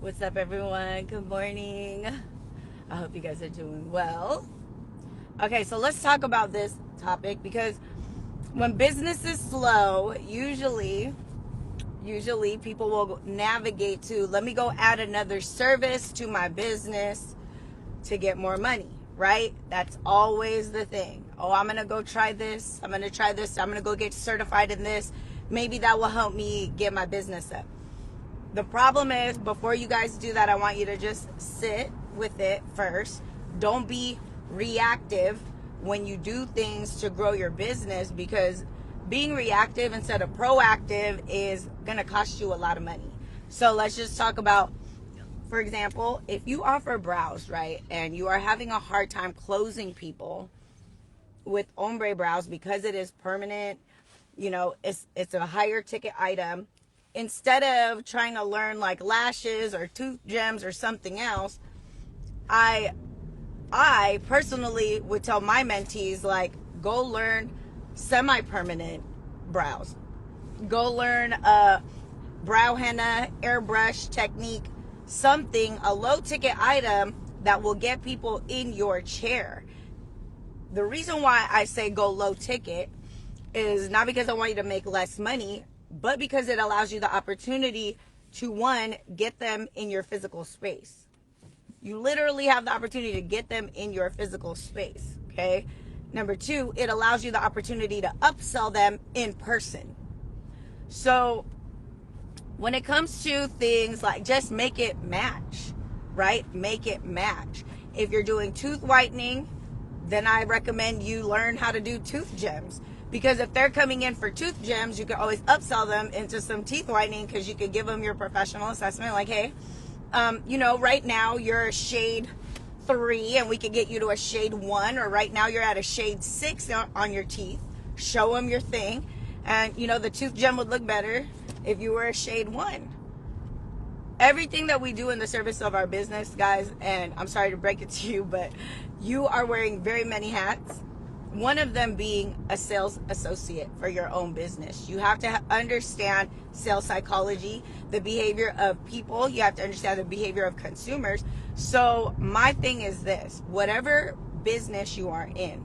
What's up, everyone? Good morning. I hope you guys are doing well. Okay, so let's talk about this topic because when business is slow, usually people will navigate to, let me go add another service to my business to get more money, right? That's always the thing. Oh, I'm going to go try this. I'm going to try this. I'm going to go get certified in this. Maybe that will help me get my business up. The problem is, before you guys do that, I want you to just sit with it first. Don't be reactive when you do things to grow your business, because being reactive instead of proactive is going to cost you a lot of money. So let's just talk about, for example, if you offer brows, right, and you are having a hard time closing people with ombre brows because it is permanent, it's a higher ticket item. Instead of trying to learn like lashes or tooth gems or something else, I personally would tell my mentees, like, go learn semi-permanent brows. Go learn brow henna, airbrush technique, something, a low ticket item that will get people in your chair. The reason why I say go low ticket is not because I want you to make less money, but because it allows you the opportunity to, one, get them in your physical space. You literally have the opportunity to get them in your physical space, okay? Number two, it allows you the opportunity to upsell them in person. So when it comes to things like, just make it match, right? Make it match. If you're doing tooth whitening, then I recommend you learn how to do tooth gems. Because if they're coming in for tooth gems, you can always upsell them into some teeth whitening, because you could give them your professional assessment. Like, hey, right now you're a shade 3 and we could get you to a shade 1, or right now you're at a shade 6 on your teeth. Show them your thing. And, the tooth gem would look better if you were a shade 1. Everything that we do in the service of our business, guys, and I'm sorry to break it to you, but you are wearing very many hats. One of them being a sales associate for your own business. You have to understand sales psychology, the behavior of people. You have to understand the behavior of consumers. So my thing is this: whatever business you are in,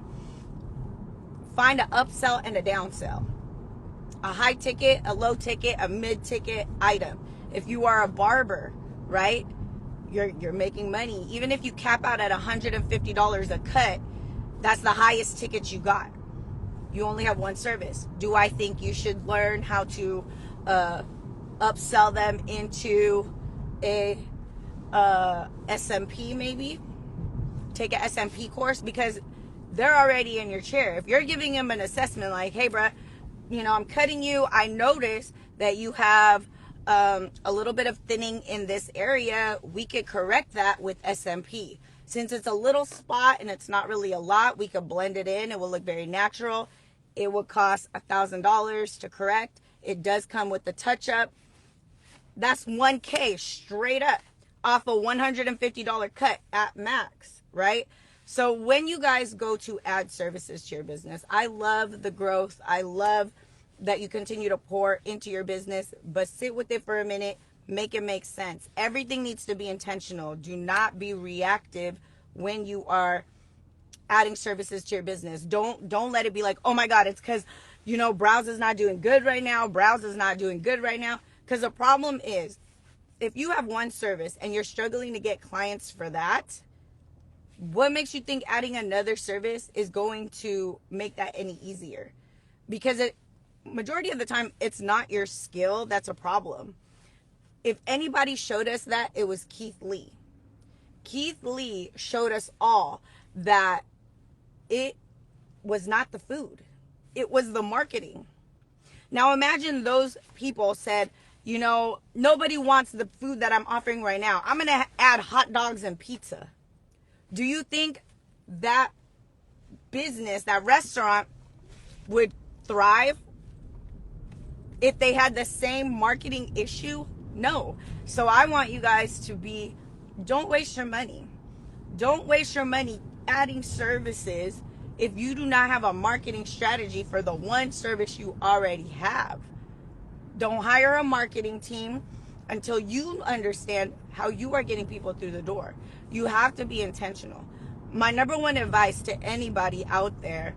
find an upsell and a downsell. A high ticket, a low ticket, a mid ticket item. If you are a barber, right, you're making money. Even if you cap out at $150 a cut, that's the highest ticket you got. You only have one service. Do I think you should learn how to upsell them into a SMP maybe? Take an SMP course, because they're already in your chair. If you're giving them an assessment like, hey, bruh, I'm cutting you. I notice that you have a little bit of thinning in this area. We could correct that with SMP. Since it's a little spot and it's not really a lot, we could blend it in. It will look very natural. It would cost $1,000 to correct. It does come with the touch-up. That's $1K straight up off a $150 cut at max, right? So when you guys go to add services to your business, I love the growth. I love that you continue to pour into your business, but sit with it for a minute. Make it make sense. Everything needs to be intentional. Do not be reactive when you are adding services to your business. Don't let it be like, oh my God, it's because, Browse is not doing good right now. Browse is not doing good right now. Because the problem is, if you have one service and you're struggling to get clients for that, what makes you think adding another service is going to make that any easier? Because majority of the time, it's not your skill that's a problem. If anybody showed us that, it was Keith Lee. Keith Lee showed us all that it was not the food. It was the marketing. Now imagine those people said, nobody wants the food that I'm offering right now. I'm going to add hot dogs and pizza. Do you think that business, that restaurant, would thrive if they had the same marketing issue? No. So I want you guys to don't waste your money. Don't waste your money adding services if you do not have a marketing strategy for the one service you already have. Don't hire a marketing team. until you understand how you are getting people through the door. You have to be intentional. My number one advice to anybody out there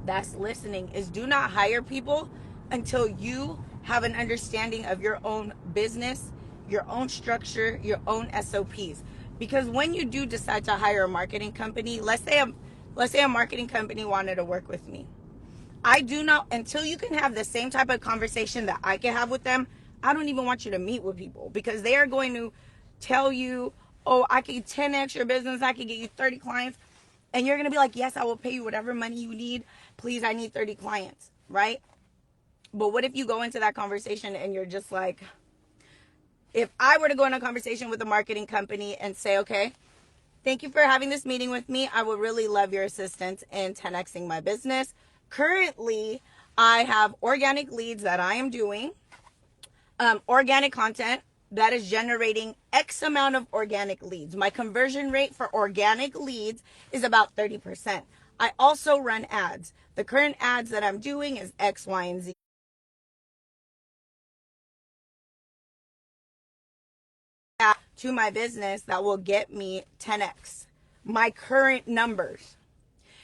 that's listening is do not hire people until you have an understanding of your own business, your own structure, your own SOPs. Because when you do decide to hire a marketing company, let's say a marketing company wanted to work with me. I do not, until you can have the same type of conversation that I can have with them, I don't even want you to meet with people, because they are going to tell you, oh, I could 10x your business, I could get you 30 clients. And you're going to be like, yes, I will pay you whatever money you need. Please, I need 30 clients, right? But what if you go into that conversation and you're just like, if I were to go in a conversation with a marketing company and say, okay, thank you for having this meeting with me. I would really love your assistance in 10xing my business. Currently, I have organic leads that I am doing, organic content that is generating X amount of organic leads. My conversion rate for organic leads is about 30%. I also run ads. The current ads that I'm doing is X, Y, and Z. To my business that will get me 10x my current numbers.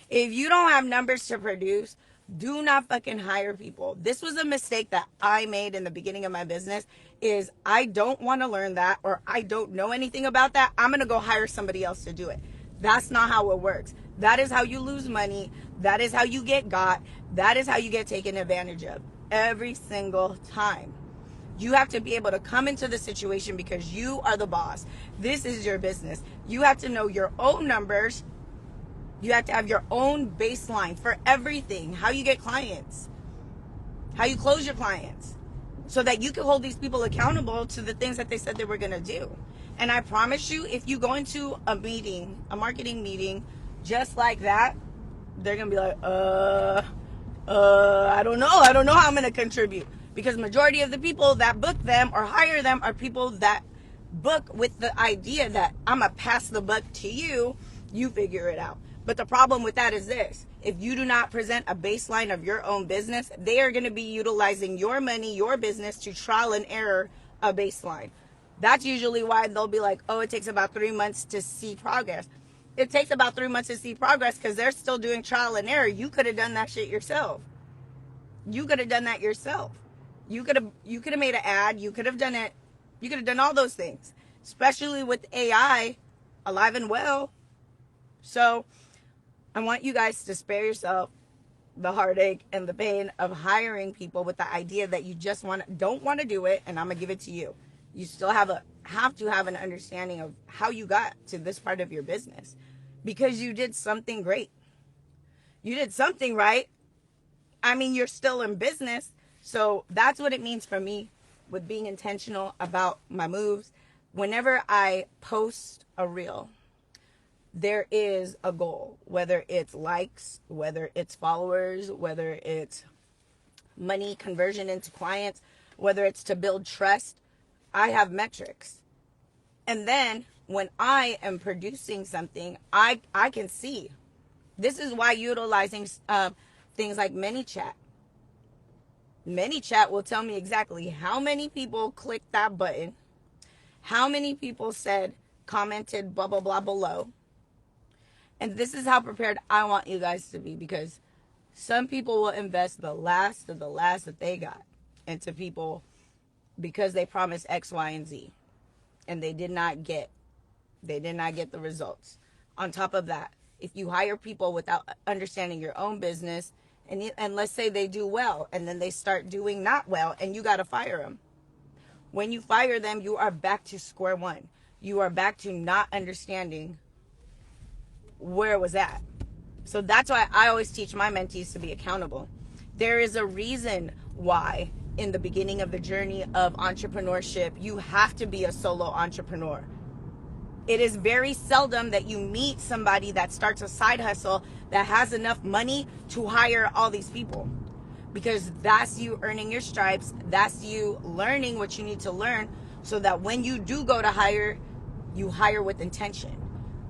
If you don't have numbers to produce, do not fucking hire people. This was a mistake that I made in the beginning of my business, is I don't want to learn that, or I don't know anything about that. I'm going to go hire somebody else to do it. That's not how it works. That is how you lose money. That is how you get got. That is how you get taken advantage of every single time. You have to be able to come into the situation because you are the boss. This is your business. You have to know your own numbers. You have to have your own baseline for everything. How you get clients, how you close your clients, so that you can hold these people accountable to the things that they said they were going to do. And I promise you, if you go into a meeting, a marketing meeting, just like that, they're going to be like, I don't know. I don't know how I'm going to contribute. Because majority of the people that book them or hire them are people that book with the idea that I'm going to pass the buck to you, you figure it out. But the problem with that is this: if you do not present a baseline of your own business, they are going to be utilizing your money, your business, to trial and error a baseline. That's usually why they'll be like, oh, it takes about 3 months to see progress. It takes about 3 months to see progress because they're still doing trial and error. You could have done that shit yourself. You could have done that yourself. You could have made an ad. You could have done it. You could have done all those things, especially with AI alive and well. So I want you guys to spare yourself the heartache and the pain of hiring people with the idea that you just don't want to do it, and I'm gonna give it to you. You still have to have an understanding of how you got to this part of your business, because you did something great. You did something right. I mean, you're still in business. So that's what it means for me with being intentional about my moves. Whenever I post a reel, there is a goal, whether it's likes, whether it's followers, whether it's money conversion into clients, whether it's to build trust. I have metrics. And then when I am producing something, I can see. This is why utilizing things like ManyChat. ManyChat will tell me exactly how many people clicked that button, how many people commented, blah, blah, blah below. And this is how prepared I want you guys to be, because some people will invest the last of the last that they got into people because they promised X, Y, and Z, and they did not get the results. On top of that, if you hire people without understanding your own business, and let's say they do well, and then they start doing not well, and you got to fire them. When you fire them, you are back to square one. You are back to not understanding where it was at. So that's why I always teach my mentees to be accountable. There is a reason why in the beginning of the journey of entrepreneurship, you have to be a solo entrepreneur. It is very seldom that you meet somebody that starts a side hustle that has enough money to hire all these people, because that's you earning your stripes. That's you learning what you need to learn, so that when you do go to hire, you hire with intention.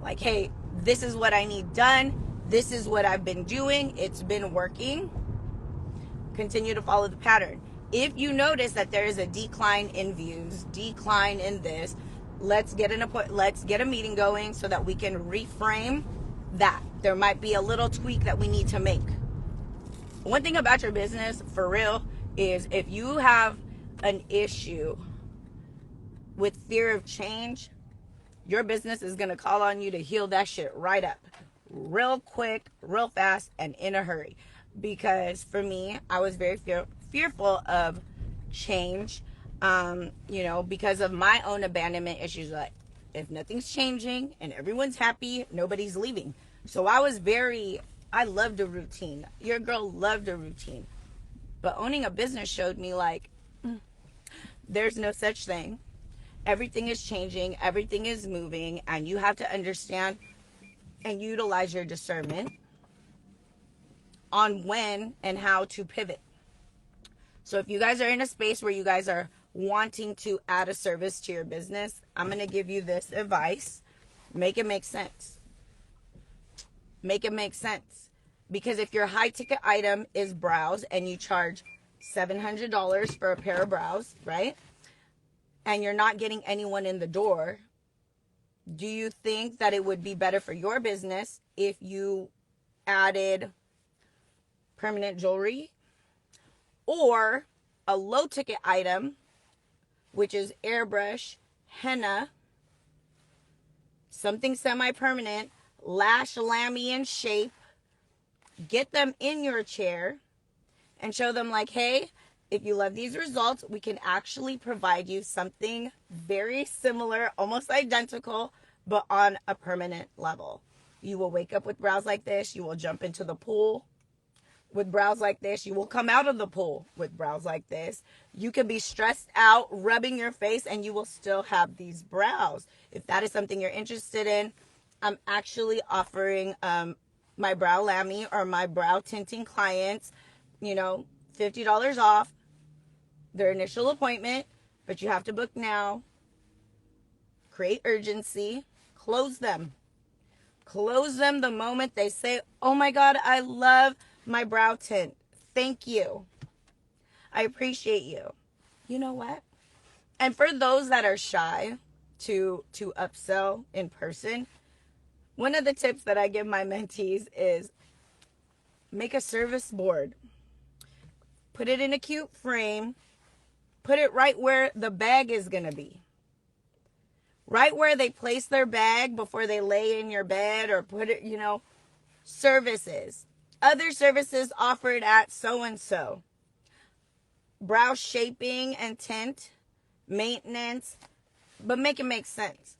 Like, hey, this is what I need done. This is what I've been doing. It's been working. Continue to follow the pattern. If you notice that there is a decline in views, decline in this, let's get a meeting going so that we can reframe that. There might be a little tweak that we need to make. One thing about your business, for real, is if you have an issue with fear of change, your business is going to call on you to heal that shit right up, real quick, real fast, and in a hurry. Because for me, I was very fearful of change, because of my own abandonment issues. Like, if nothing's changing and everyone's happy, nobody's leaving. So I loved a routine. Your girl loved a routine. But owning a business showed me, like, there's no such thing. Everything is changing, everything is moving, and you have to understand and utilize your discernment on when and how to pivot. So if you guys are in a space where you guys are wanting to add a service to your business, I'm going to give you this advice. Make it make sense. Make it make sense. Because if your high ticket item is brows and you charge $700 for a pair of brows, right? And you're not getting anyone in the door, do you think that it would be better for your business if you added permanent jewelry or a low ticket item, which is airbrush, henna, something semi-permanent, lash lammy in shape, get them in your chair and show them like, hey, if you love these results, we can actually provide you something very similar, almost identical, but on a permanent level. You will wake up with brows like this. You will jump into the pool with brows like this. You will come out of the pool with brows like this. You can be stressed out, rubbing your face, and you will still have these brows. If that is something you're interested in, I'm actually offering my brow lammy or my brow tinting clients, $50 off their initial appointment, but you have to book now. Create urgency. Close them. Close them the moment they say, oh my God, I love my brow tint. Thank you. I appreciate you. You know what? And for those that are shy to upsell in person, one of the tips that I give my mentees is make a service board. Put it in a cute frame. Put it right where the bag is going to be. Right where they place their bag before they lay in your bed, or put it, services. Other services offered at so-and-so. Brow shaping and tint, maintenance, but make it make sense.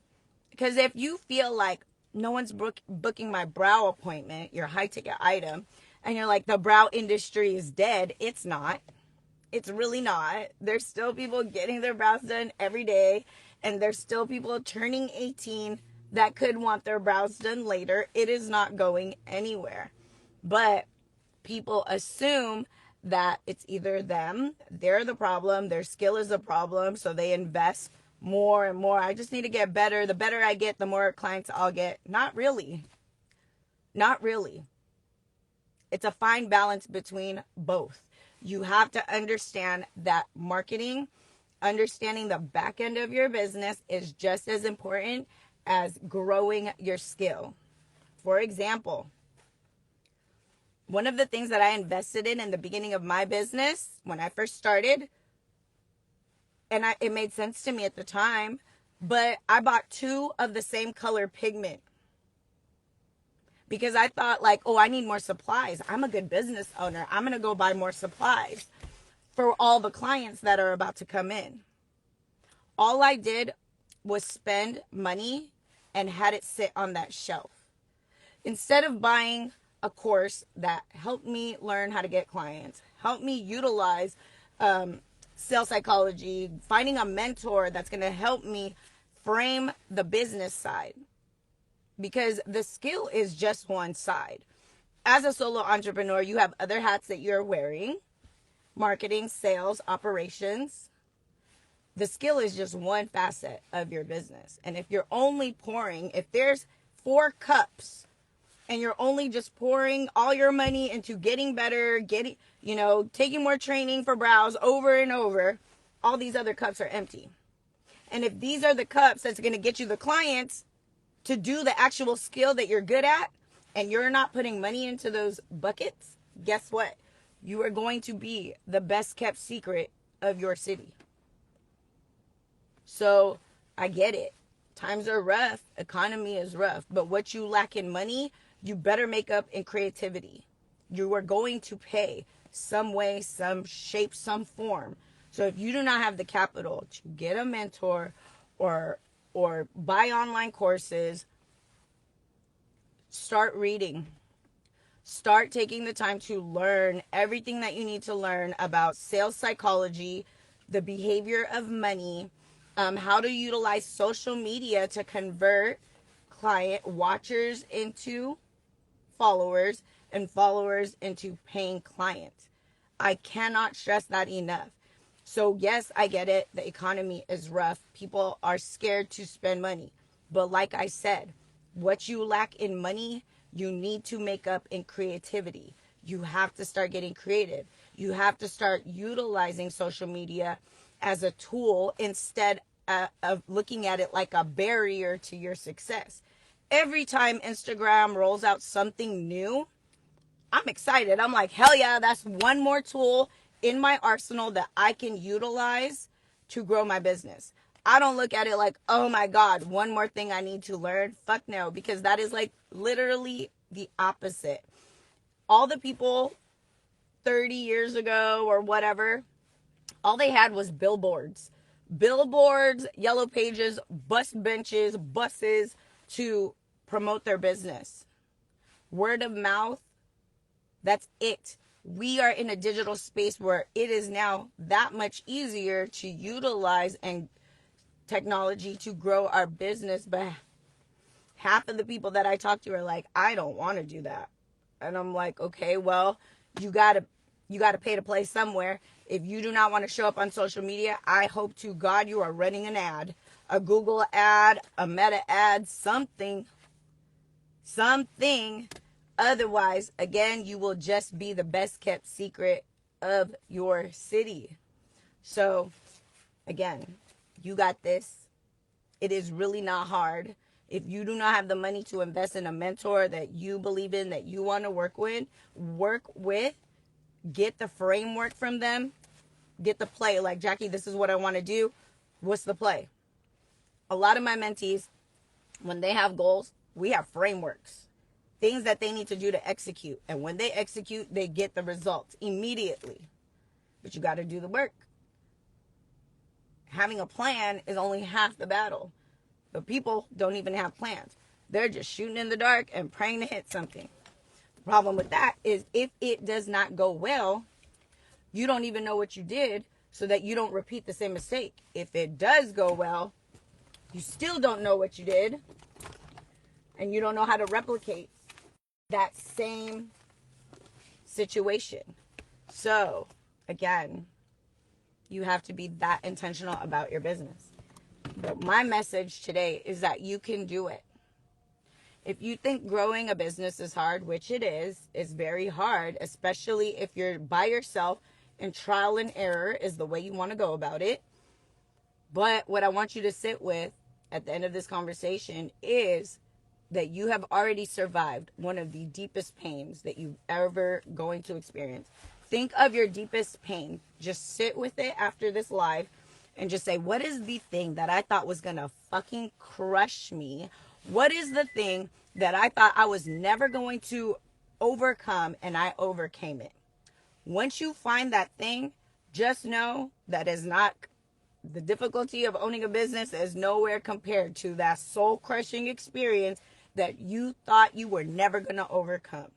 Because if you feel like no one's booking my brow appointment, your high ticket item, and you're like, the brow industry is dead, it's not. It's really not. There's still people getting their brows done every day, and there's still people turning 18 that could want their brows done later. It is not going anywhere. But people assume that it's either them, they're the problem, their skill is the problem, so they invest more and more. I just need to get better. The better I get, the more clients I'll get. Not really. Not really. It's a fine balance between both. You have to understand that marketing, understanding the back end of your business is just as important as growing your skill. For example, one of the things that I invested in the beginning of my business when I first started, and it made sense to me at the time, but I bought 2 of the same color pigment. Because I thought like, oh, I need more supplies. I'm a good business owner. I'm going to go buy more supplies for all the clients that are about to come in. All I did was spend money and had it sit on that shelf. Instead of buying a course that helped me learn how to get clients, helped me utilize sales psychology, finding a mentor that's going to help me frame the business side. Because the skill is just one side. As a solo entrepreneur, you have other hats that you're wearing. Marketing, sales, operations. The skill is just one facet of your business. And if you're only pouring, if there's 4 cups and you're only just pouring all your money into getting better, taking more training for brows over and over, all these other cups are empty. And if these are the cups that's going to get you the clients to do the actual skill that you're good at, and you're not putting money into those buckets, guess what? You are going to be the best kept secret of your city. So I get it. Times are rough. Economy is rough. But what you lack in money, you better make up in creativity. You are going to pay some way, some shape, some form. So if you do not have the capital to get a mentor or buy online courses, start reading. Start taking the time to learn everything that you need to learn about sales psychology, the behavior of money, how to utilize social media to convert client watchers into followers and followers into paying clients. I cannot stress that enough. So yes, I get it. The economy is rough. People are scared to spend money. But like I said, what you lack in money, you need to make up in creativity. You have to start getting creative. You have to start utilizing social media as a tool instead of looking at it like a barrier to your success. Every time Instagram rolls out something new, I'm excited. I'm like, hell yeah, that's one more tool in my arsenal that I can utilize to grow my business. I don't look at it like, oh my God, one more thing I need to learn. Fuck no, because that is like literally the opposite. All the people 30 years ago or whatever, all they had was billboards. Billboards, yellow pages, bus benches, buses to promote their business. Word of mouth, that's it. We are in a digital space where it is now that much easier to utilize and technology to grow our business. But half of the people that I talk to are like, I don't want to do that. And I'm like, okay, well, you gotta pay to play somewhere. If you do not want to show up on social media, I hope to God you are running an ad, a Google ad, a Meta ad, something. Otherwise, again, you will just be the best kept secret of your city. So, again, you got this. It is really not hard. If you do not have the money to invest in a mentor that you believe in, that you want to work with, get the framework from them, get the play. Like, Jackie, this is what I want to do. What's the play? A lot of my mentees, when they have goals, we have frameworks. Things that they need to do to execute. And when they execute, they get the results immediately. But you got to do the work. Having a plan is only half the battle. But people don't even have plans. They're just shooting in the dark and praying to hit something. The problem with that is if it does not go well, you don't even know what you did so that you don't repeat the same mistake. If it does go well, you still don't know what you did and you don't know how to replicate that same situation. So, again, you have to be that intentional about your business. But my message today is that you can do it. If you think growing a business is hard, which it is, it's very hard, especially if you're by yourself and trial and error is the way you want to go about it. But what I want you to sit with at the end of this conversation is that you have already survived one of the deepest pains that you've ever going to experience. Think of your deepest pain. Just sit with it after this live and just say, what is the thing that I thought was going to fucking crush me? What is the thing that I thought I was never going to overcome and I overcame it? Once you find that thing, just know that is not the difficulty of owning a business is nowhere compared to that soul-crushing experience that you thought you were never going to overcome.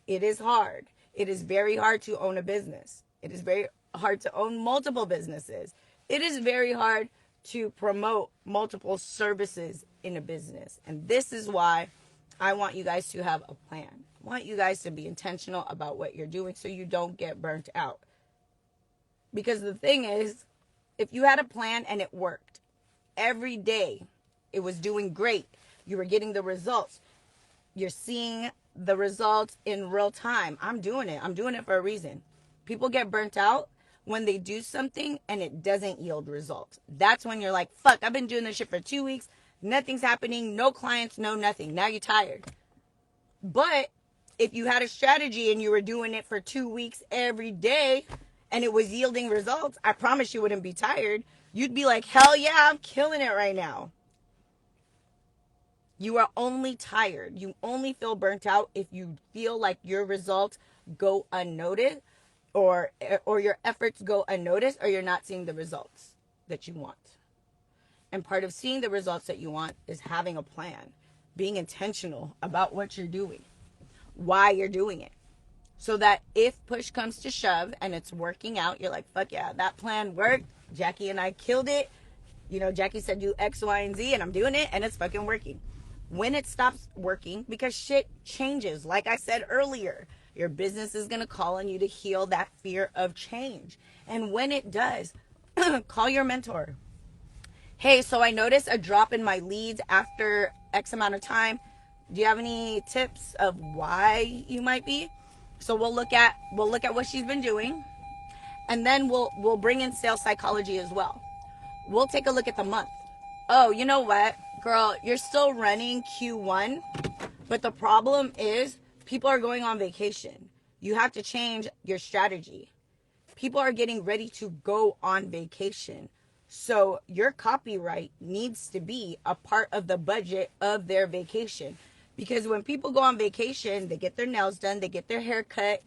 It is hard. It is very hard to own a business. It is very hard to own multiple businesses. It is very hard to promote multiple services in a business. And this is why I want you guys to have a plan. I want you guys to be intentional about what you're doing so you don't get burnt out. Because the thing is, if you had a plan and it worked, every day it was doing great, you were getting the results, you're seeing the results in real time. I'm doing it. I'm doing it for a reason. People get burnt out when they do something and it doesn't yield results. That's when you're like, fuck, I've been doing this shit for 2 weeks. Nothing's happening. No clients, no nothing. Now you're tired. But if you had a strategy and you were doing it for 2 weeks every day and it was yielding results, I promise you wouldn't be tired. You'd be like, hell yeah, I'm killing it right now. You are only tired. You only feel burnt out if you feel like your results go unnoticed or your efforts go unnoticed or you're not seeing the results that you want. And part of seeing the results that you want is having a plan, being intentional about what you're doing, why you're doing it. So that if push comes to shove and it's working out, you're like, fuck yeah, that plan worked. Jackie and I killed it. You know, Jackie said do X, Y, and Z, and I'm doing it, and it's fucking working. When it stops working, because shit changes, like I said earlier, your business is going to call on you to heal that fear of change. And when it does, call your mentor. Hey, so I noticed a drop in my leads after X amount of time. Do you have any tips of why you might be? So we'll look at what she's been doing, and then we'll bring in sales psychology as well. We'll take a look at the month. Oh, you know what, girl, you're still running Q1, but the problem is people are going on vacation. You have to change your strategy. People are getting ready to go on vacation. So your copyright needs to be a part of the budget of their vacation. Because when people go on vacation, they get their nails done, they get their hair cut.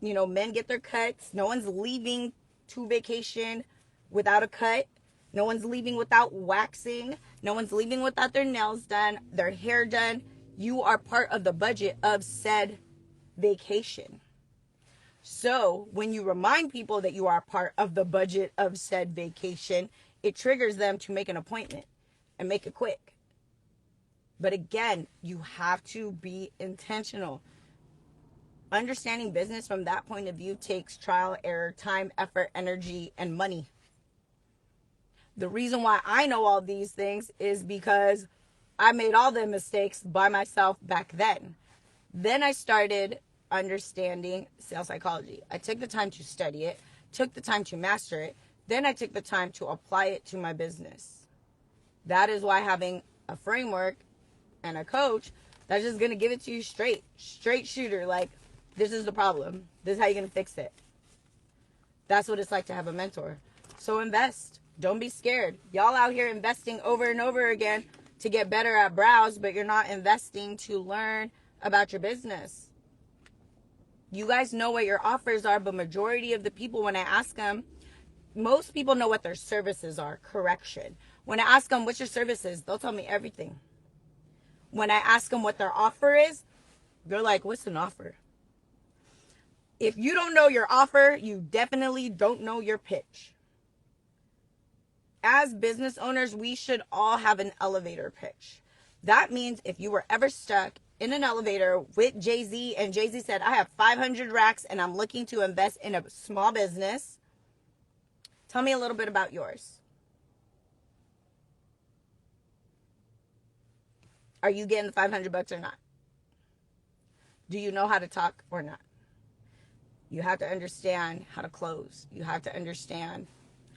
You know, men get their cuts. No one's leaving to vacation without a cut. No one's leaving without waxing. No one's leaving without their nails done, their hair done. You are part of the budget of said vacation. So when you remind people that you are part of the budget of said vacation, it triggers them to make an appointment and make it quick. But again, you have to be intentional. Understanding business from that point of view takes trial, error, time, effort, energy, and money. The reason why I know all these things is because I made all the mistakes by myself back then. Then I started understanding sales psychology. I took the time to study it, took the time to master it. Then I took the time to apply it to my business. That is why having a framework and a coach that's just going to give it to you straight shooter. Like, this is the problem. This is how you're going to fix it. That's what it's like to have a mentor. So invest. Don't be scared. Y'all out here investing over and over again to get better at brows, but you're not investing to learn about your business. You guys know what your offers are, but majority of the people, when I ask them, most people know what their services are. Correction. When I ask them, what's your services? They'll tell me everything. When I ask them what their offer is, they're like, what's an offer? If you don't know your offer, you definitely don't know your pitch. As business owners, we should all have an elevator pitch. That means if you were ever stuck in an elevator with Jay-Z and Jay-Z said, I have 500 racks and I'm looking to invest in a small business. Tell me a little bit about yours. Are you getting the 500 bucks or not? Do you know how to talk or not? You have to understand how to close. You have to understand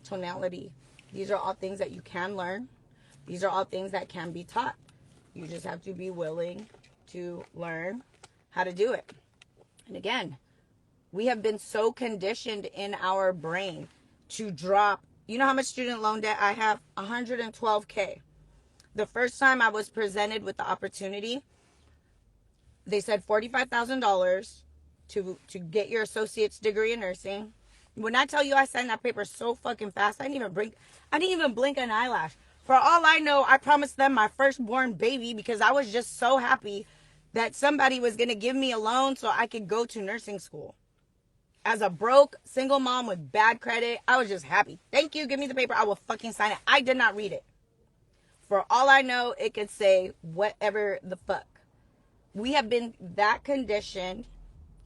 tonality. These are all things that you can learn. These are all things that can be taught. You just have to be willing to learn how to do it. And again, we have been so conditioned in our brain to drop. You know how much student loan debt I have? $112K. The first time I was presented with the opportunity, they said $45,000 to get your associate's degree in nursing. When I tell you I signed that paper so fucking fast, I didn't even blink an eyelash. For all I know, I promised them my firstborn baby because I was just so happy that somebody was going to give me a loan so I could go to nursing school. As a broke single mom with bad credit, I was just happy. Thank you, give me the paper, I will fucking sign it. I did not read it. For all I know, it could say whatever the fuck. We have been that conditioned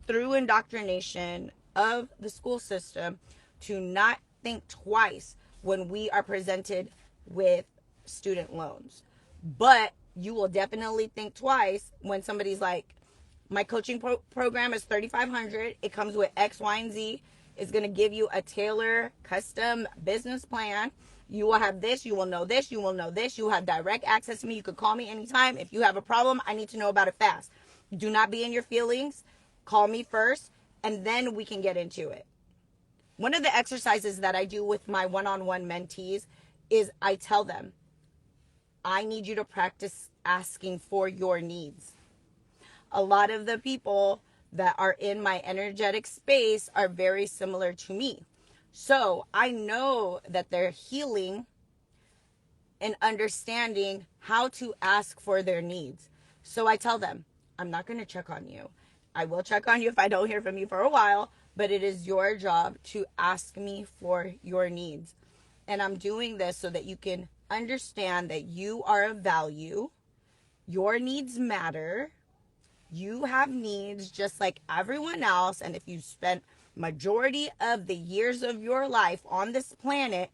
through indoctrination of the school system to not think twice when we are presented with student loans. But you will definitely think twice when somebody's like, My coaching program is $3,500. It comes with X, Y, and Z. It's going to give you a tailor custom business plan. You will have this. You will know this. You will know this. You have direct access to me. You could call me anytime. If you have a problem, I need to know about it fast. Do not be in your feelings. Call me first, and then we can get into it. One of the exercises that I do with my one-on-one mentees is I tell them, I need you to practice asking for your needs. A lot of the people that are in my energetic space are very similar to me. So I know that they're healing and understanding how to ask for their needs. So I tell them, I'm not going to check on you. I will check on you if I don't hear from you for a while, but it is your job to ask me for your needs. And I'm doing this so that you can understand that you are of value. Your needs matter. You have needs just like everyone else. And if you spent majority of the years of your life on this planet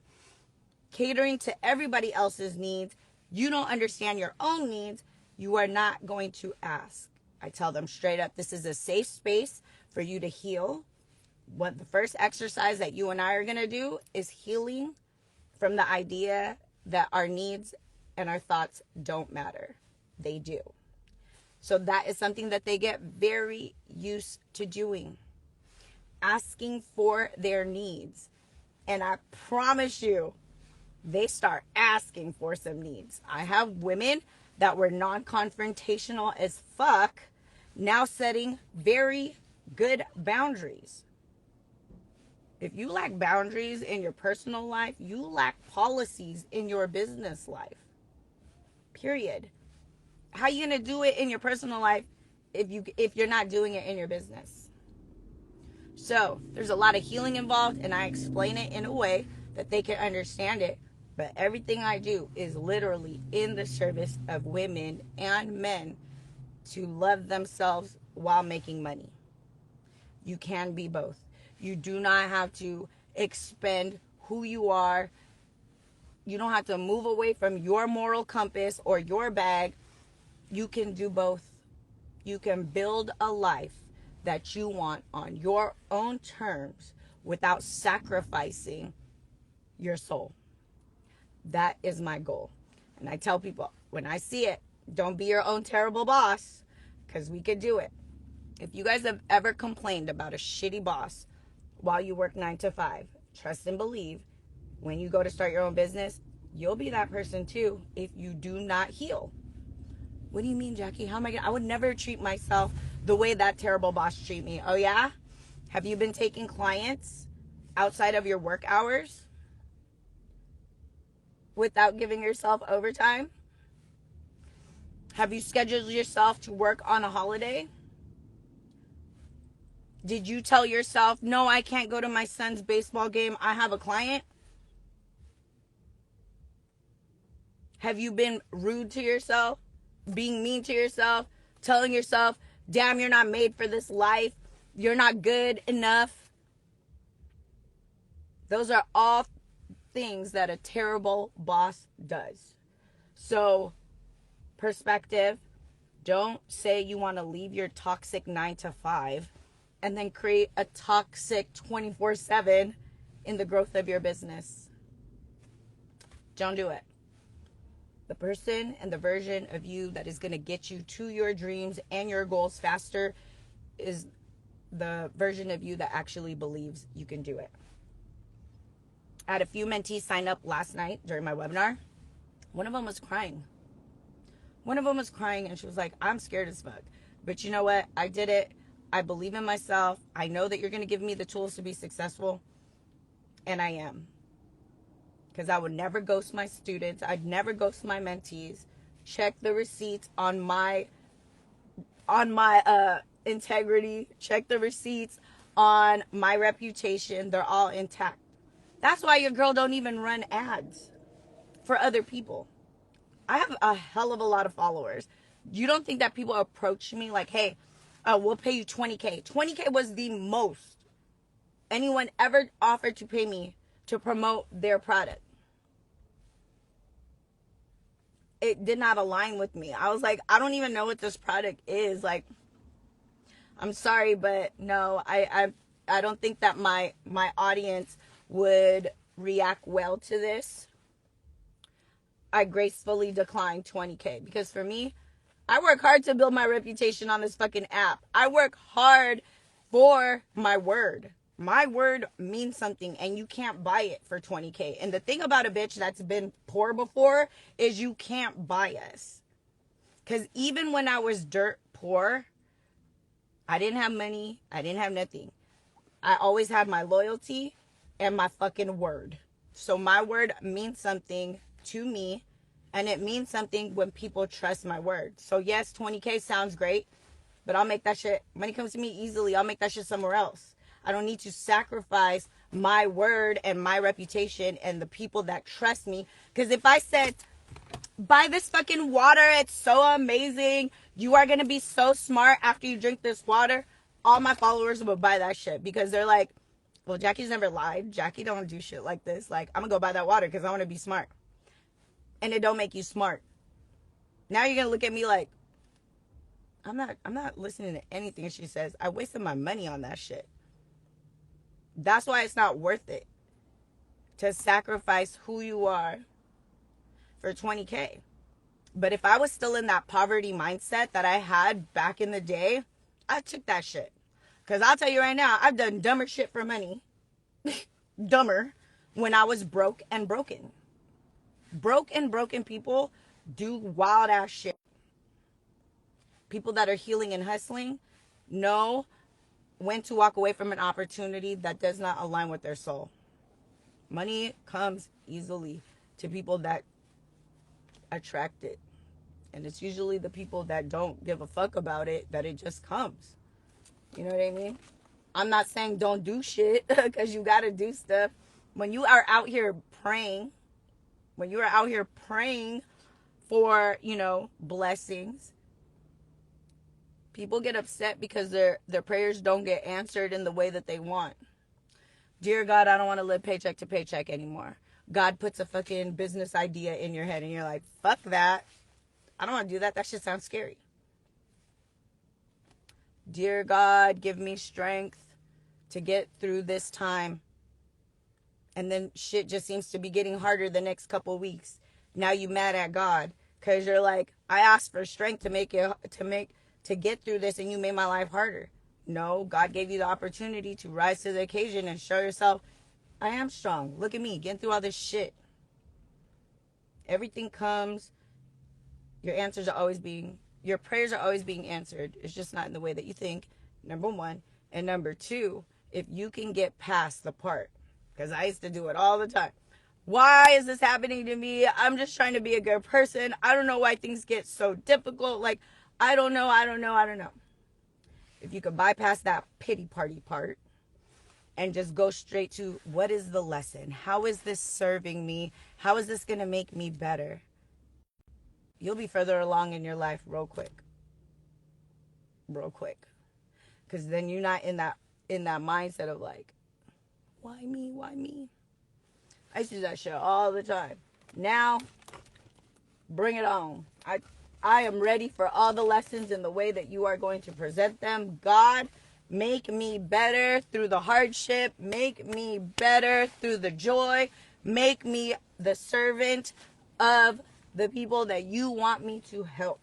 catering to everybody else's needs, you don't understand your own needs, you are not going to ask. I tell them straight up, this is a safe space for you to heal. What the first exercise that you and I are going to do is healing from the idea that our needs and our thoughts don't matter. They do. So that is something that they get very used to doing. Asking for their needs. And I promise you, they start asking for some needs. I have women that were non-confrontational as fuck now setting very good boundaries. If you lack boundaries in your personal life, you lack policies in your business life. Period. How are you going to do it in your personal life if you're not doing it in your business? So there's a lot of healing involved, and I explain it in a way that they can understand it. But everything I do is literally in the service of women and men to love themselves while making money. You can be both. You do not have to expend who you are. You don't have to move away from your moral compass or your bag. You can do both. You can build a life that you want on your own terms without sacrificing your soul. That is my goal. And I tell people, when I see it, don't be your own terrible boss, because we could do it. If you guys have ever complained about a shitty boss while you work 9 to 5, trust and believe, when you go to start your own business, you'll be that person too if you do not heal. What do you mean, Jackie? How am I I would never treat myself the way that terrible boss treat me. Oh yeah? Have you been taking clients outside of your work hours without giving yourself overtime? Have you scheduled yourself to work on a holiday? Did you tell yourself, no, I can't go to my son's baseball game, I have a client? Have you been rude to yourself? Being mean to yourself? Telling yourself, damn, you're not made for this life. You're not good enough. Those are all things that a terrible boss does. So, perspective, don't say you want to leave your toxic 9 to 5 and then create a toxic 24/7 in the growth of your business. Don't do it. The person and the version of you that is going to get you to your dreams and your goals faster is the version of you that actually believes you can do it. I had a few mentees sign up last night during my webinar. One of them was crying. And she was like, I'm scared as fuck. But you know what? I did it. I believe in myself. I know that you're going to give me the tools to be successful. And I am. Because I would never ghost my students. I'd never ghost my mentees. Check the receipts on my integrity. Check the receipts on my reputation. They're all intact. That's why your girl don't even run ads for other people. I have a hell of a lot of followers. You don't think that people approach me like, hey, we'll pay you $20K. $20K was the most anyone ever offered to pay me to promote their product. It did not align with me. I was like, I don't even know what this product is. Like, I'm sorry, but no, I don't think that my audience would react well to this. I gracefully declined 20K because for me, I work hard to build my reputation on this fucking app. I work hard for my word. My word means something and you can't buy it for 20K. And the thing about a bitch that's been poor before is you can't buy us. Because even when I was dirt poor, I didn't have money. I didn't have nothing. I always had my loyalty and my fucking word. So my word means something to me, and it means something when people trust my word. So yes, 20K sounds great, but I'll make that shit, money comes to me easily. I'll make that shit somewhere else. I don't need to sacrifice my word and my reputation and the people that trust me. Because if I said, buy this fucking water, it's so amazing, you are going to be so smart after you drink this water, all my followers will buy that shit because they're like, well, Jackie's never lied. Jackie don't do shit like this. Like, I'm gonna go buy that water because I want to be smart. And it don't make you smart. Now you're gonna look at me like, I'm not listening to anything she says. I wasted my money on that shit. That's why it's not worth it to sacrifice who you are for 20K. But if I was still in that poverty mindset that I had back in the day, I took that shit. Because I'll tell you right now, I've done dumber shit for money. Dumber when I was broke and broken. Broke and broken people do wild ass shit. People that are healing and hustling know when to walk away from an opportunity that does not align with their soul. Money comes easily to people that attract it. And it's usually the people that don't give a fuck about it that it just comes. You know what I mean? I'm not saying don't do shit because you got to do stuff. When you are out here praying, when you are out here praying for, blessings, people get upset because their prayers don't get answered in the way that they want. Dear God, I don't want to live paycheck to paycheck anymore. God puts a fucking business idea in your head and you're like, fuck that. I don't want to do that. That shit sounds scary. Dear God, give me strength to get through this time. And then shit just seems to be getting harder the next couple of weeks. Now you mad at God because you're like, I asked for strength to get through this and you made my life harder. No, God gave you the opportunity to rise to the occasion and show yourself, I am strong. Look at me getting through all this shit. Everything comes. Your prayers are always being answered. It's just not in the way that you think, number one. And number two, if you can get past the part, because I used to do it all the time. Why is this happening to me? I'm just trying to be a good person. I don't know why things get so difficult. Like, I don't know. If you could bypass that pity party part and just go straight to what is the lesson? How is this serving me? How is this going to make me better? You'll be further along in your life real quick. Because then you're not in that mindset of like, why me? I used to do that shit all the time. Now, bring it on. I am ready for all the lessons in the way that you are going to present them. God, make me better through the hardship. Make me better through the joy. Make me the servant of the people that you want me to help.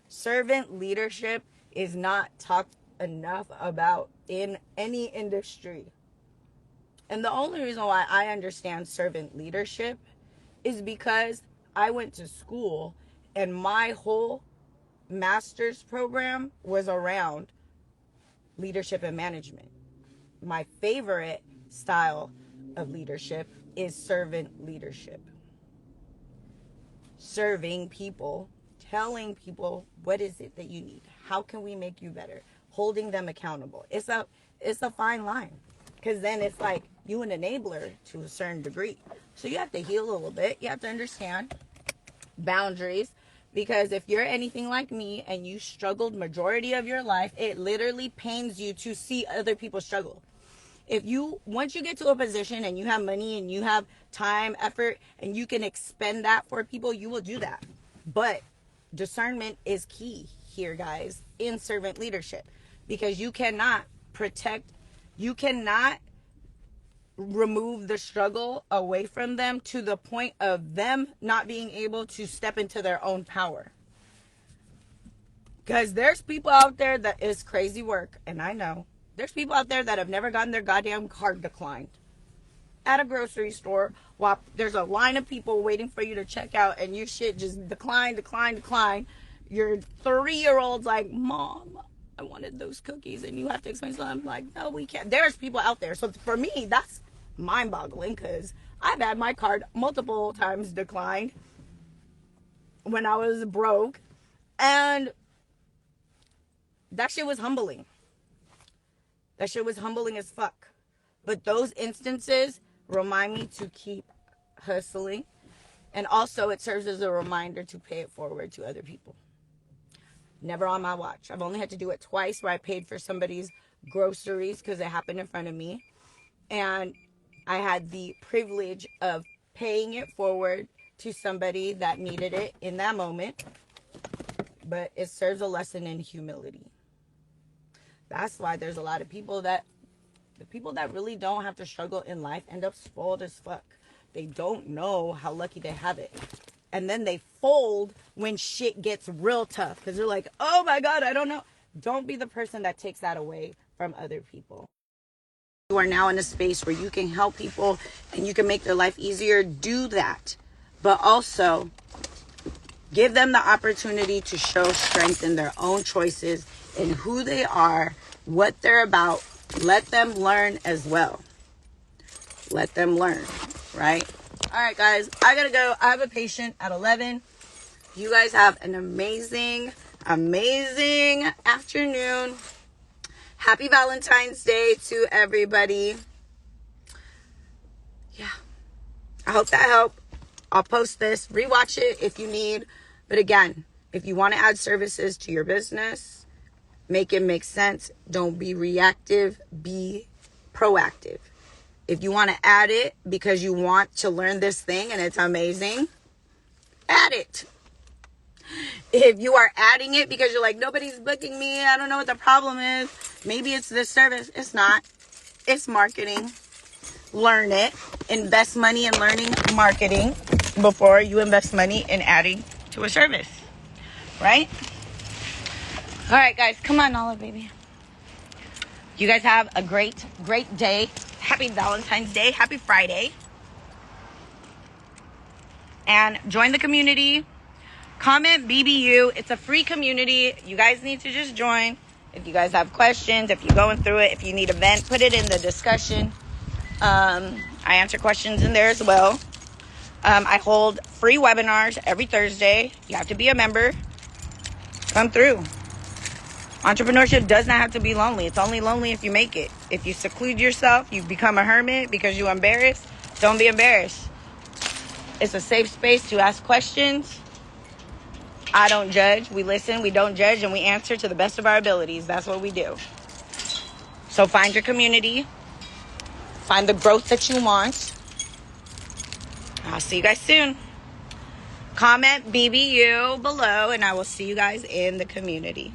Servant leadership is not talked enough about in any industry. And the only reason why I understand servant leadership is because I went to school and my whole master's program was around leadership and management. My favorite style of leadership is servant leadership. Serving people, telling people what is it that you need, how can we make you better, holding them accountable. It's a fine line, because then it's like you an enabler to a certain degree. So you have to heal a little bit. You have to understand boundaries, because if you're anything like me and you struggled majority of your life, it literally pains you to see other people struggle. Once you get to a position and you have money and you have time, effort, and you can expend that for people, you will do that. But discernment is key here, guys, in servant leadership. because you cannot protect, you cannot remove the struggle away from them to the point of them not being able to step into their own power. Because there's people out there that is crazy work, and I know. There's people out there that have never gotten their goddamn card declined at a grocery store while there's a line of people waiting for you to check out, and your shit just decline. Your 3-year-old's like, Mom, I wanted those cookies, and you have to explain to them, I'm like, no, we can't. There's people out there. So for me, that's mind-boggling, because I've had my card multiple times declined when I was broke, and that shit was humbling. That shit was humbling as fuck. But those instances remind me to keep hustling. And also it serves as a reminder to pay it forward to other people. Never on my watch. I've only had to do it twice where I paid for somebody's groceries because it happened in front of me. And I had the privilege of paying it forward to somebody that needed it in that moment. But it serves a lesson in humility. That's why there's a lot of people that, the people that really don't have to struggle in life end up spoiled as fuck. They don't know how lucky they have it. And then they fold when shit gets real tough. Because they're like, oh my God, I don't know. Don't be the person that takes that away from other people. You are now in a space where you can help people and you can make their life easier. Do that. But also, give them the opportunity to show strength in their own choices and who they are, what they're about. Let them learn as well. Let them learn, right? All right, guys, I gotta go. I have a patient at 11. You guys have an amazing, amazing afternoon. Happy Valentine's Day to everybody. Yeah, I hope that helped. I'll post this. Rewatch it if you need. But again, if you want to add services to your business, make it make sense. Don't be reactive. Be proactive. If you want to add it because you want to learn this thing and it's amazing, add it. If you are adding it because you're like, nobody's booking me, I don't know what the problem is, maybe it's this service. It's not. It's marketing. Learn it. Invest money in learning marketing before you invest money in adding to a service. Right? All right, guys. Come on, Olive, baby. You guys have a great, great day. Happy Valentine's Day. Happy Friday. And join the community. Comment BBU. It's a free community. You guys need to just join. If you guys have questions, if you're going through it, if you need a vent, put it in the discussion. I answer questions in there as well. I hold free webinars every Thursday. You have to be a member. Come through. Entrepreneurship does not have to be lonely. It's only lonely if you make it. If you seclude yourself, you become a hermit because you're embarrassed, don't be embarrassed. It's a safe space to ask questions. I don't judge. We listen, we don't judge, and we answer to the best of our abilities. That's what we do. So find your community. Find the growth that you want. I'll see you guys soon. Comment BBU below, and I will see you guys in the community.